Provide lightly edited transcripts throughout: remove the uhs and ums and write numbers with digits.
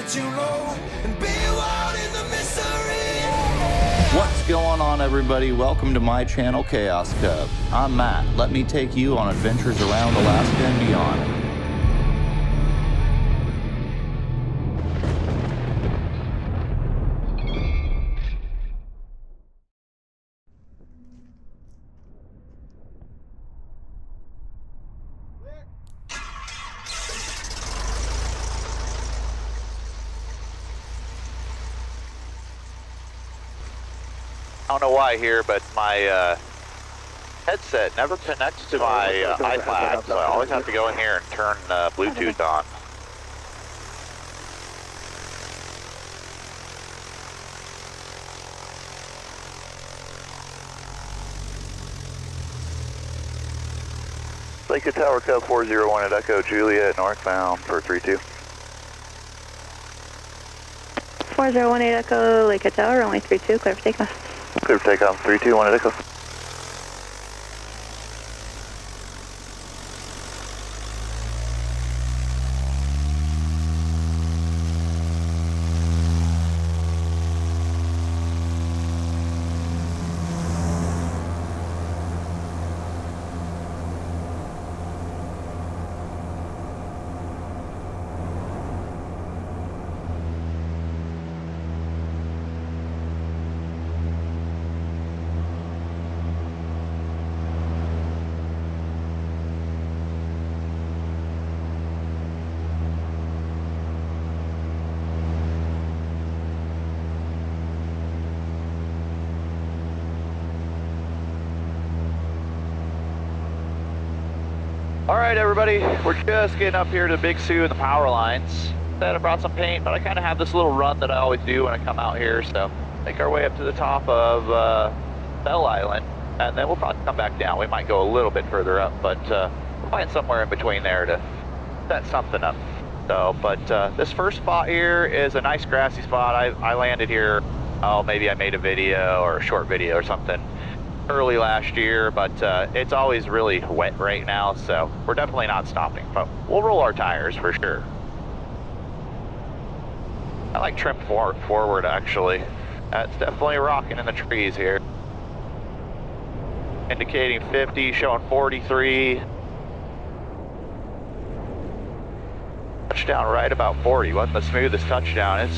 too low and be one in the mystery. What's going on, everybody? Welcome to my channel, Chaos Cub. I'm Matt. Let me take you on adventures around Alaska and beyond. I don't know why here, but my headset never connects to my iPad, so I always have to go in here and turn Bluetooth on. Lake Tower Cub 401 at Echo Juliet, northbound for 32. 4018 Echo, Lake Tower, runway 32, clear for takeoff. Clear for takeoff, 321 at Echo. Alright everybody, we're just getting up here to Big Sioux and the power lines. Said I brought some paint, but I kind of have this little run that I always do when I come out here, so make our way up to the top of Bell Island, and then we'll probably come back down. We might go a little bit further up, but we'll find somewhere in between there to set something up. So, but this first spot here is a nice grassy spot. I landed here, oh, maybe I made a video or a short video or something early last year, but it's always really wet right now, so we're definitely not stopping, but we'll roll our tires for sure. I like trim forward actually. That's definitely rocking in the trees here. Indicating 50, showing 43. Touchdown right about 40. Wasn't the smoothest touchdown. It's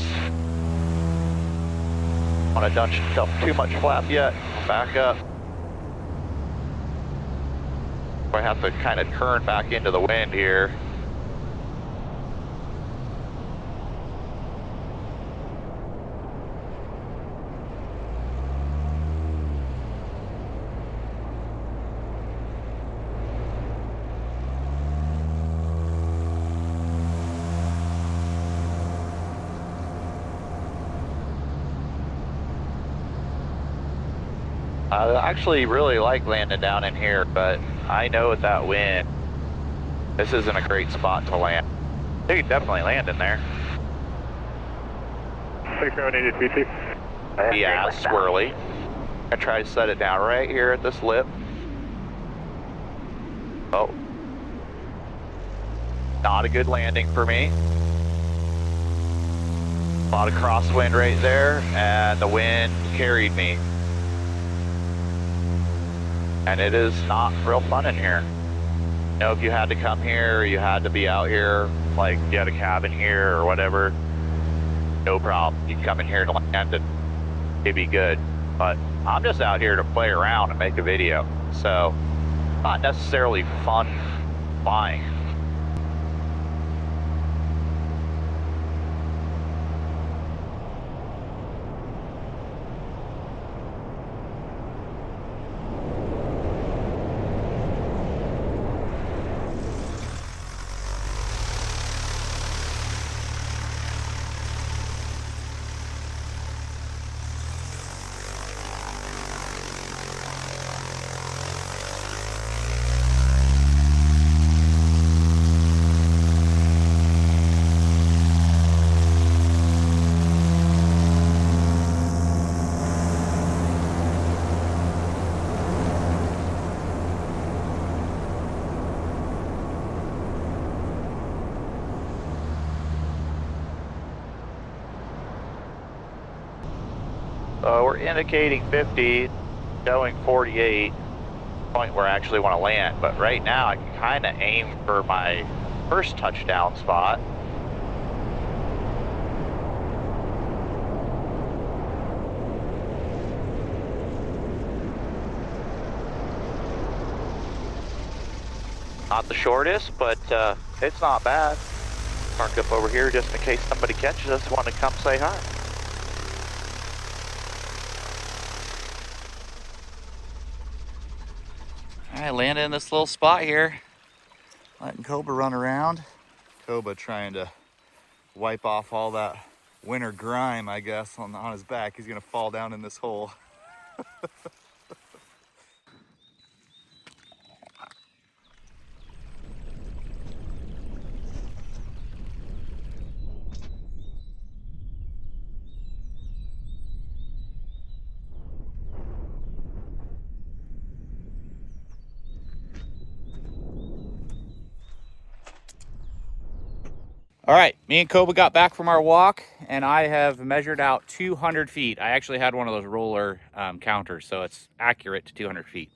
want to done yourself too much flap yet. Back up. I have to kind of turn back into the wind here. I actually really like landing down in here, but I know with that wind, this isn't a great spot to land. You can definitely land in there. 6082. Yeah, swirly. I try to set it down right here at this lip. Oh. Not a good landing for me. A lot of crosswind right there, and the wind carried me. And it is not real fun in here. You know, if you had to come here, or you had to be out here, like you had a cabin here or whatever, no problem. You can come in here and land and it'd be good. But I'm just out here to play around and make a video. So, not necessarily fun flying. We're indicating 50, showing 48, point where I actually want to land. But right now I can kind of aim for my first touchdown spot. Not the shortest, but it's not bad. Park up over here just in case somebody catches us, want to come say hi. All right, landed in this little spot here. Letting Cobra run around. Cobra trying to wipe off all that winter grime, I guess, on his back. He's gonna fall down in this hole. All right, me and Cobra got back from our walk, and I have measured out 200 feet. I actually had one of those roller counters, so it's accurate to 200 feet.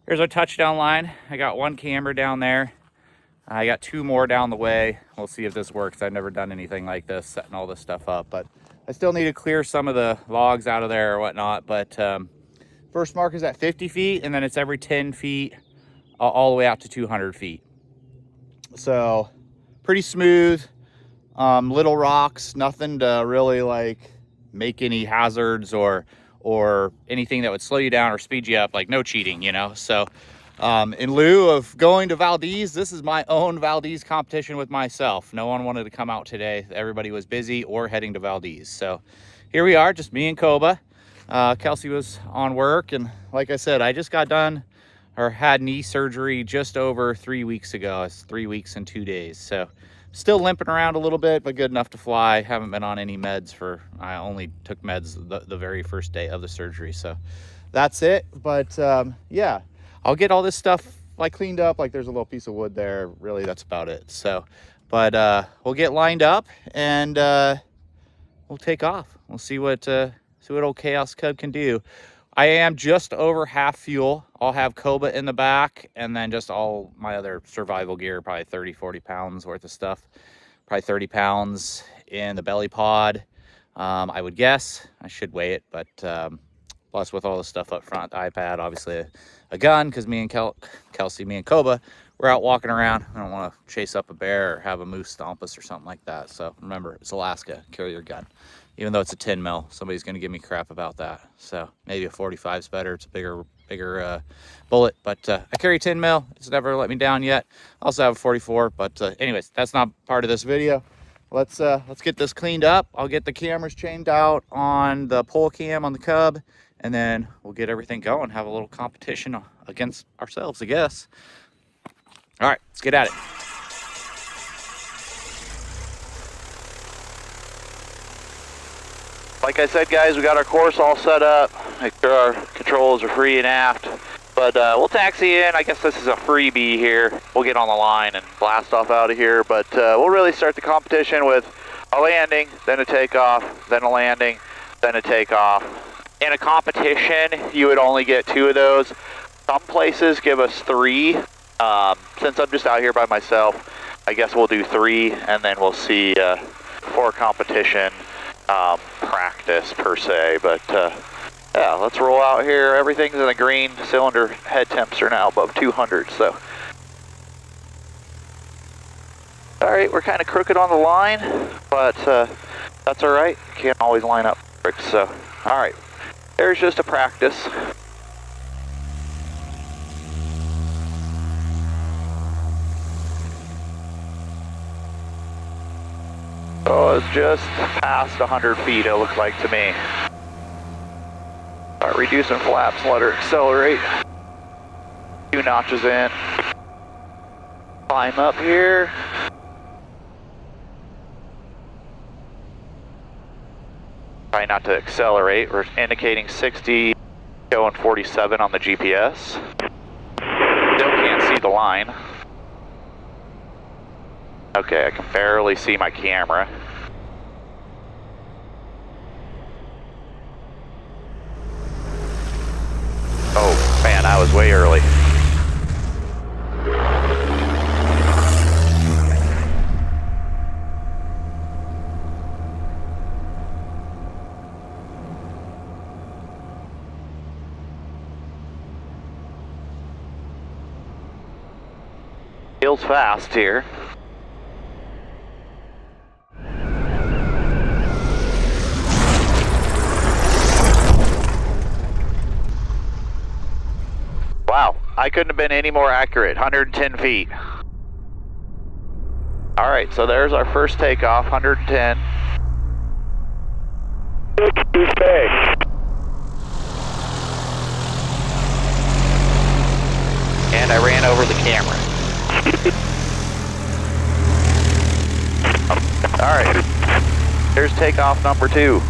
Here's our touchdown line. I got one camera down there. I got two more down the way. We'll see if this works. I've never done anything like this, setting all this stuff up, but I still need to clear some of the logs out of there or whatnot. But first mark is at 50 feet, and then it's every 10 feet all the way out to 200 feet. So pretty smooth, little rocks, nothing to really like make any hazards or anything that would slow you down or speed you up, like no cheating, you know? So in lieu of going to Valdez, this is my own Valdez competition with myself. No one wanted to come out today. Everybody was busy or heading to Valdez. So here we are, just me and Cobra. Kelsey was on work, and like I said, I just got done or had knee surgery just over 3 weeks ago. It's 3 weeks and 2 days. So still limping around a little bit, but good enough to fly. Haven't been on any meds I only took meds the very first day of the surgery. So that's it. But yeah, I'll get all this stuff like cleaned up. Like there's a little piece of wood there. Really, that's about it. So, but we'll get lined up and we'll take off. We'll see what old Chaos Cub can do. I am just over half fuel. I'll have Cobra in the back, and then just all my other survival gear, probably 30, 40 pounds worth of stuff. Probably 30 pounds in the belly pod. I would guess. I should weigh it, but plus with all the stuff up front, the iPad, obviously a gun, because me and Kelsey, me and Cobra, we're out walking around. I don't want to chase up a bear or have a moose stomp us or something like that. So remember, it's Alaska. Carry your gun. Even though it's a 10 mil, somebody's going to give me crap about that. So maybe a 45 is better. It's a bigger bullet, but I carry 10 mil. It's never let me down yet. I also have a 44, but anyways, that's not part of this video. Let's get this cleaned up. I'll get the cameras chained out on the pole cam on the Cub, and then we'll get everything going. Have a little competition against ourselves, I guess. All right, let's get at it. Like I said, guys, we got our course all set up. Make sure our controls are free and aft. But we'll taxi in. I guess this is a freebie here. We'll get on the line and blast off out of here. But we'll really start the competition with a landing, then a takeoff, then a landing, then a takeoff. In a competition, you would only get 2 of those. Some places give us 3. Since I'm just out here by myself, I guess we'll do 3, and then we'll see for competition. Practice per se, but yeah, let's roll out here. Everything's in the green. Cylinder head temps are now above 200, so all right, we're kind of crooked on the line, but that's all right. Can't always line up perfect. So all right, there's just a practice. Oh, it's just past 100 feet, it looks like to me. Start reducing flaps, let her accelerate. 2 notches in. Climb up here. Try not to accelerate. We're indicating 60, showing 47 on the GPS. Still can't see the line. Okay, I can barely see my camera. Feels fast here. Wow, I couldn't have been any more accurate, 110 feet. All right, so there's our first takeoff, 110. And I ran over the camera. All right, here's takeoff number 2.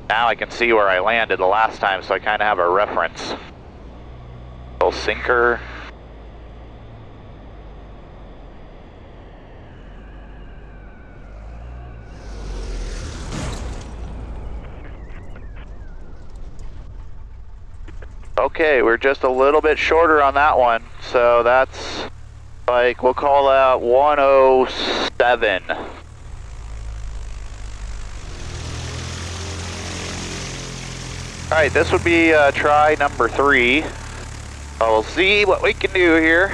Now I can see where I landed the last time, so I kind of have a reference. Little sinker. Okay, we're just a little bit shorter on that one, so that's like, we'll call that 107. All right, this would be try number 3. We'll see what we can do here.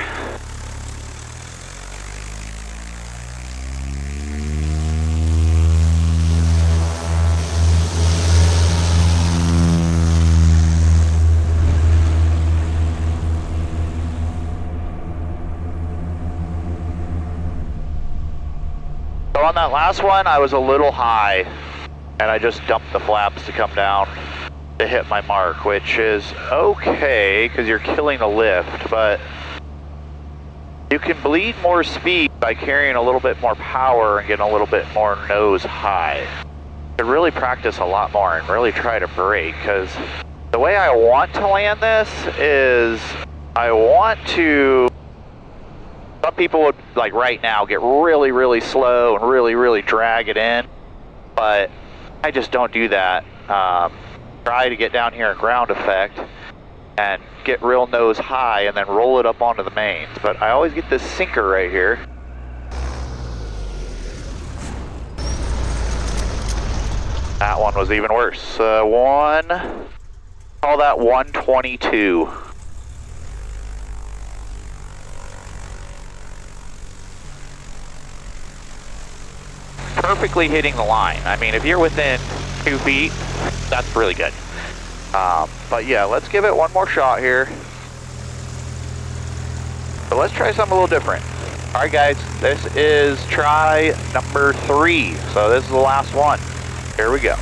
So on that last one, I was a little high, and I just dumped the flaps to come down to hit my mark, which is okay because you're killing the lift, but you can bleed more speed by carrying a little bit more power and getting a little bit more nose high. To really practice a lot more and really try to brake, because the way I want to land this is I want to, some people would, like right now, get really, really slow and really, really drag it in, but I just don't do that. Try to get down here in ground effect and get real nose high and then roll it up onto the mains. But I always get this sinker right here. That one was even worse. Call that 122. Perfectly hitting the line. I mean, if you're within 2 feet, that's really good. But yeah, let's give it one more shot here. So let's try something a little different. All right, guys, this is try number 3. So this is the last one. Here we go.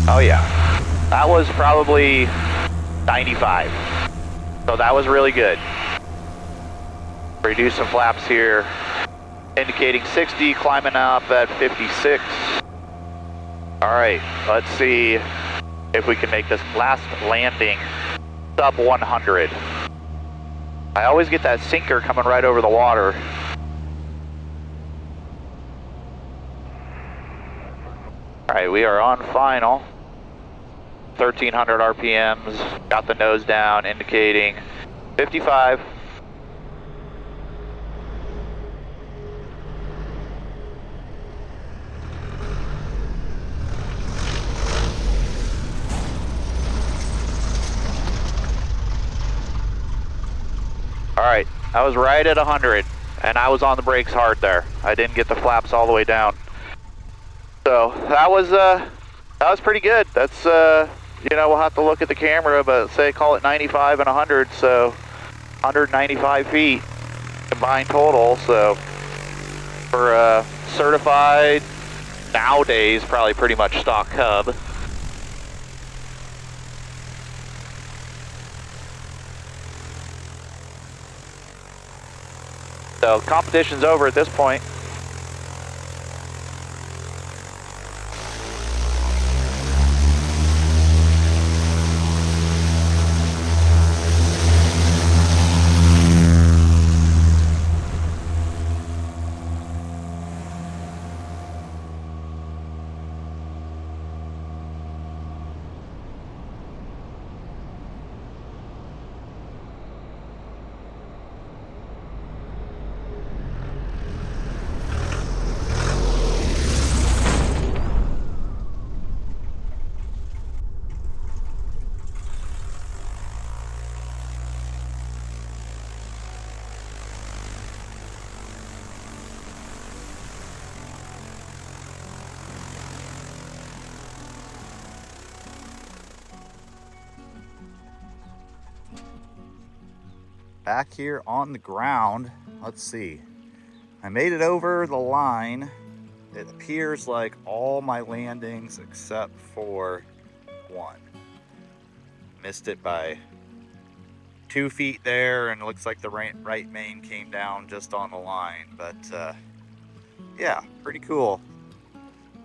Oh yeah, that was probably 95. So that was really good. Reduce some flaps here, indicating 60, climbing up at 56. All right, let's see if we can make this last landing sub 100. I always get that sinker coming right over the water. All right, we are on final. 1,300 RPMs, got the nose down, indicating 55. All right, I was right at 100, and I was on the brakes hard there. I didn't get the flaps all the way down. So that was pretty good. That's you know, we'll have to look at the camera, but say call it 95 and 100, so 195 feet combined total. So for a certified, nowadays probably pretty much stock Cub. So competition's over at this point. back here on the ground. Let's see. I made it over the line. It appears like all my landings except for one. Missed it by 2 feet there, and it looks like the right main came down just on the line. But yeah, pretty cool.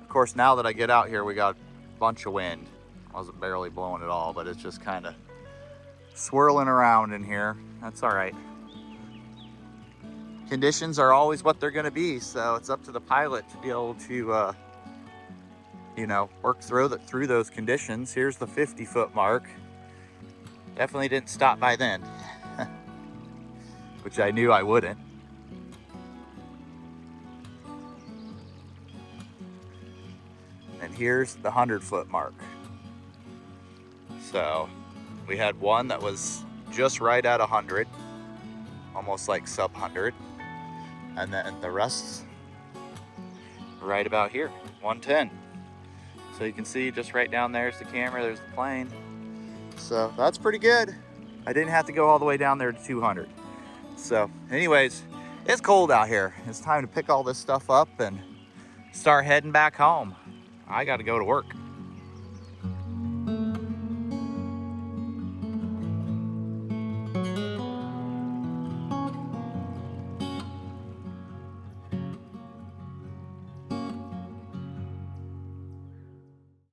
Of course, now that I get out here, we got a bunch of wind. I wasn't barely blowing at all, but it's just kind of swirling around in here. That's all right. Conditions are always what they're going to be, so it's up to the pilot to be able to, you know, work through those conditions. Here's the 50-foot mark. Definitely didn't stop by then, which I knew I wouldn't. And here's the 100-foot mark. So we had one that was just right at 100, almost like sub 100. And then the rest right about here, 110. So you can see just right down there's the camera, there's the plane. So that's pretty good. I didn't have to go all the way down there to 200. So anyways, it's cold out here. It's time to pick all this stuff up and start heading back home. I got to go to work.